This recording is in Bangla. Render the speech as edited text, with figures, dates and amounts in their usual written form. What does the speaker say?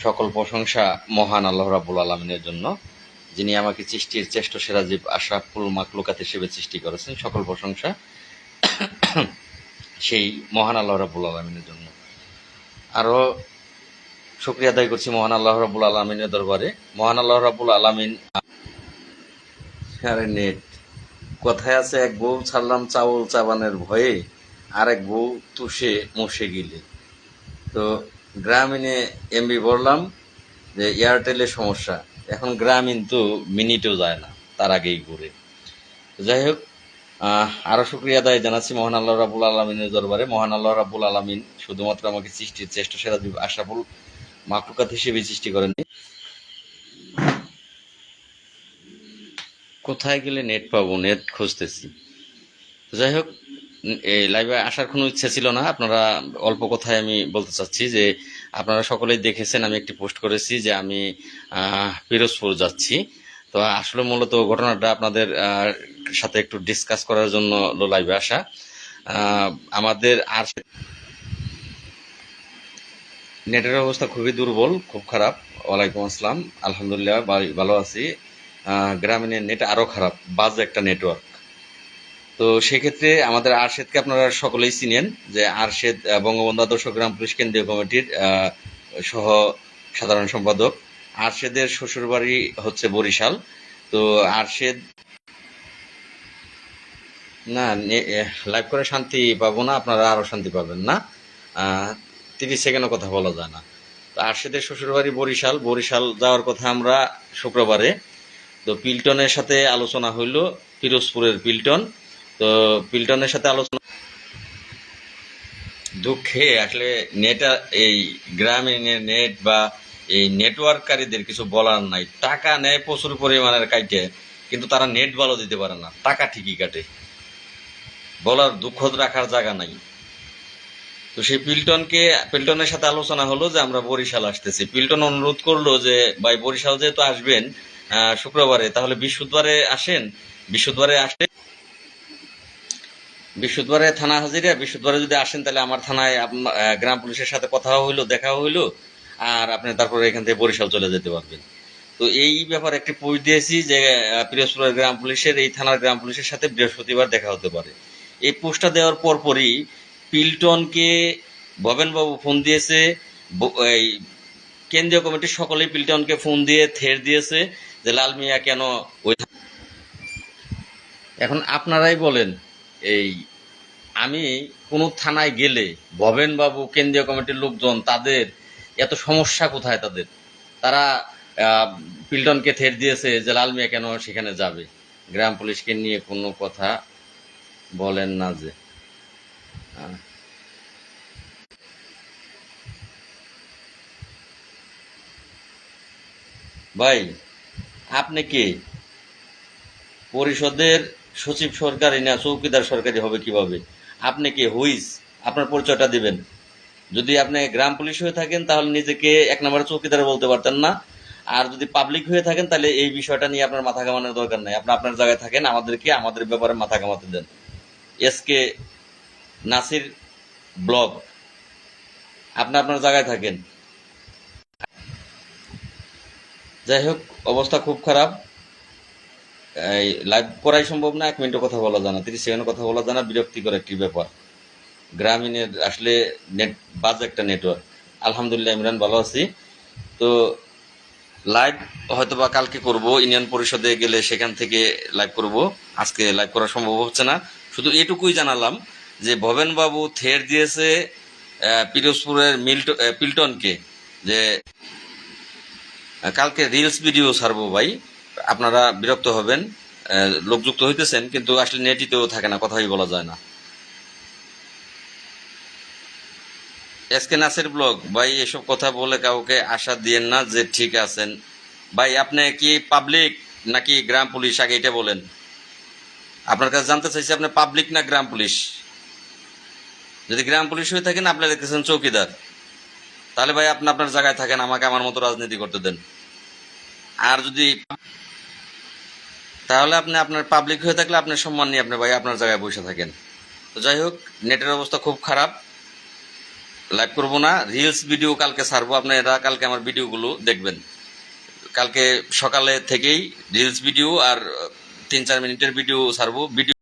সকল প্রশংসা মহান আল্লাহ রাব্বুল আলামিনের জন্য, যিনি আমাকে সৃষ্টির শ্রেষ্ঠ সেরা জীব আশরাফুল মাখলুকাত হিসেবে সৃষ্টি করেছেন। সকল প্রশংসা সেই মহান আল্লাহ রাব্বুল আলামিনের জন্য। আরও শুকরিয়া আদায় করছি মহান আল্লাহ রাব্বুল আলামিনের দরবারে। মহান আল্লাহ রাব্বুল আলামিন আরে নেট কথায় আছে, এক বউ ছাড়লাম চাউল চাবানের ভয়ে, আর এক বউ তুষে মুষে গিলে। তো গ্রামীণে এমবি বললাম যে এয়ারটেলের সমস্যা, এখন গ্রামীণ তো মিনিটেও যায় না, তার আগেই ঘুরে। যাই হোক, আরও শুক্রিয়া আদায় জানাচ্ছি মহান আল্লাহ রাব্বুল আলমিনের দরবারে। মহান আল্লাহ রাব্বুল আলমিন শুধুমাত্র আমাকে সৃষ্টির শ্রেষ্ঠ সেরা জীব আশরাফুল মাখলুকাত হিসেবে সৃষ্টি করেননি। কোথায় গেলে নেট পাবো, নেট খুঁজতেছি। যাই হোক, এই লাইভে আসার কোনো ইচ্ছা ছিল না। আপনারা অল্প কথায় আমি বলতে চাচ্ছি যে আপনারা সকলেই দেখেছেন, আমি একটি পোস্ট করেছি যে আমি পিরোজপুর যাচ্ছি। তো আসলে মূলত ঘটনাটা আপনাদের সাথে একটু ডিসকাস করার জন্য লাইভে আসা। আমাদের আর নেটের অবস্থা খুবই দুর্বল, খুব খারাপ। ওয়ালাইকুম আসসালাম, আলহামদুলিল্লাহ ভালো আছি। গ্রামীণের নেট আরও খারাপ, বাজে একটা নেটওয়ার্ক। তো সেক্ষেত্রে আমাদের আরশেদকে আপনারা সকলেই চিনেন, যে আরশেদ বঙ্গবন্ধু আদর্শ গ্রাম পুলিশ কেন্দ্রীয় কমিটির সহ সাধারণ সম্পাদক। আরশেদের শ্বশুরবাড়ি হচ্ছে বরিশাল। তো আরশেদ না লাইভ করে শান্তি পাবো না, আপনারা আরও শান্তি পাবেন না। 30 সেকেন্ডও কথা বলা যায় না। তো আরশেদের শ্বশুরবাড়ি বরিশাল, বরিশাল যাওয়ার কথা আমরা শুক্রবারে। তো পিল্টনের সাথে আলোচনা হইল, পিরোজপুরের পিল্টন। তো পিল্টনের সাথে আলোচনা, দুঃখে আসলে নেট, এই গ্রামীণের নেট বা এই নেটওয়ার্ককারীদের কিছু বলার নাই। টাকা নেয় প্রচুর পরিমাণের কাটে, কিন্তু তারা নেট ভালো দিতে পারে না, টাকা ঠিকই কাটে। বলার দুঃখ রাখার জায়গা নাই। তো সেই পিল্টনের সাথে আলোচনা হলো যে আমরা বরিশাল আসতেছি। পিল্টন অনুরোধ করলো যে ভাই বরিশাল যেহেতু আসবেন শুক্রবারে, তাহলে বৃহস্পতিবারে আসেন। বৃহস্পতিবারে থানা হাজিরা, বৃহস্পতিবারে যদি আসেন তাহলে আমার থানায় গ্রাম পুলিশের সাথে কথা হইলো, দেখা হইলো, আর আপনি তারপরে এখান থেকে বরিশাল চলে যেতে পারবেন। তো এই ব্যাপারে একটি পোস্ট দিয়েছি যে পিরোজপুরের গ্রাম পুলিশের, এই থানার গ্রাম পুলিশের সাথে বৃহস্পতিবার দেখা হতে পারে। এই পোস্টটা দেওয়ার পরপরই পিল্টনকে ভবেনবাবু ফোন দিয়েছে, এই কেন্দ্রীয় কমিটির সকলেই পিল্টনকে ফোন দিয়ে থের দিয়েছে যে লাল মিয়া কেন ওই। এখন আপনারাই বলেন, এই আমি কোনো থানায় গেলে ভবেনবাবু, কেন্দ্রীয় কমিটির লোকজন, তাদের এত সমস্যা কোথায়? তারা পিল্টনকে থের দিয়েছে যে লাল মিয়া কেন সেখানে যাবে। গ্রাম পুলিশকে নিয়ে কোনো কথা বলেন না যে। ভাই আপনি কি পরিষদের সচিব সরকারি না চৌকিদার সরকারি হবে কিভাবে? আপনি কি হুইস? আপনার পরিচয়টা দিবেন। যদি আপনি গ্রাম পুলিশ হয়ে থাকেন তাহলে নিজেকে 1 নম্বরে চৌকিদার বলতে পারতেন না। আর যদি পাবলিক হয়ে থাকেন তাহলে এই বিষয়টা নিয়ে আপনার মাথা ঘামানোর দরকার নাই। আপনি আপনার জায়গায় থাকেন, আমাদেরকে আমাদের ব্যাপারে মাথা ঘামাতে দেন। এসকে নাসির ব্লগ, আপনি আপনার জায়গায় থাকেন। যাই হোক, অবস্থা খুব খারাপ। এই লাইভ করাই সম্ভব না, 1 মিনিটও কথা বলা যায় না, 30 সেকেন্ড কথা বলা যায় না। বিরক্তিকর একটি ব্যাপার। গ্রামীণের আসলে নেট বাজে একটা নেটওয়ার্ক। আলহামদুলিল্লাহ ইমরান ভালো আছি। তো লাইভ হয়তোবা কালকে করব, ইউনিয়ন পরিষদে গেলে সেখান থেকে লাইভ করব। আজকে লাইভ করা সম্ভব হচ্ছে না। শুধু এটুকুই জানালাম যে ভবেনবাবু থের দিয়েছে পিরোজপুরের পিল্টনকে, যে কালকে রিলস ভিডিও ছাড়বো। ভাই আপনারা বিরক্ত হবেন, লোকযুক্ত হইতেছেন, কিন্তু আসলে নেটিতেও থাকে না, কথাই বলা যায় না। এসকে নাসির ব্লগ, ভাই এসব কথা বলে কাউকে আশা দিয়েন না যে ঠিক আছেন। ভাই আপনি কি পাবলিক নাকি গ্রাম পুলিশ, আগে এটা বলেন। আপনার কাছে জানতে চাইছি আপনি পাবলিক না গ্রাম পুলিশ। যদি গ্রাম পুলিশ হয়ে থাকেন, আপনি দেখতেছেন চৌকিদার, তাহলে ভাই আপনি আপনার জায়গায় থাকেন, আমাকে আমার মতো রাজনীতি করতে দেন। আর যদি তাহলে আপনি আপনার পাবলিক হয়ে থাকলে আপনার সম্মান নিয়ে আপনি ভাই আপনার জায়গায় বসে থাকেন। তো যাই হোক, নেটের অবস্থা খুব খারাপ। লাইভ করবো না, রিলস ভিডিও কালকে ছাড়বো। আপনারা কালকে আমার ভিডিওগুলো দেখবেন। কালকে সকালে থেকেই রিলস ভিডিও আর 3-4 মিনিটের ভিডিও ছাড়বো। ভিডিও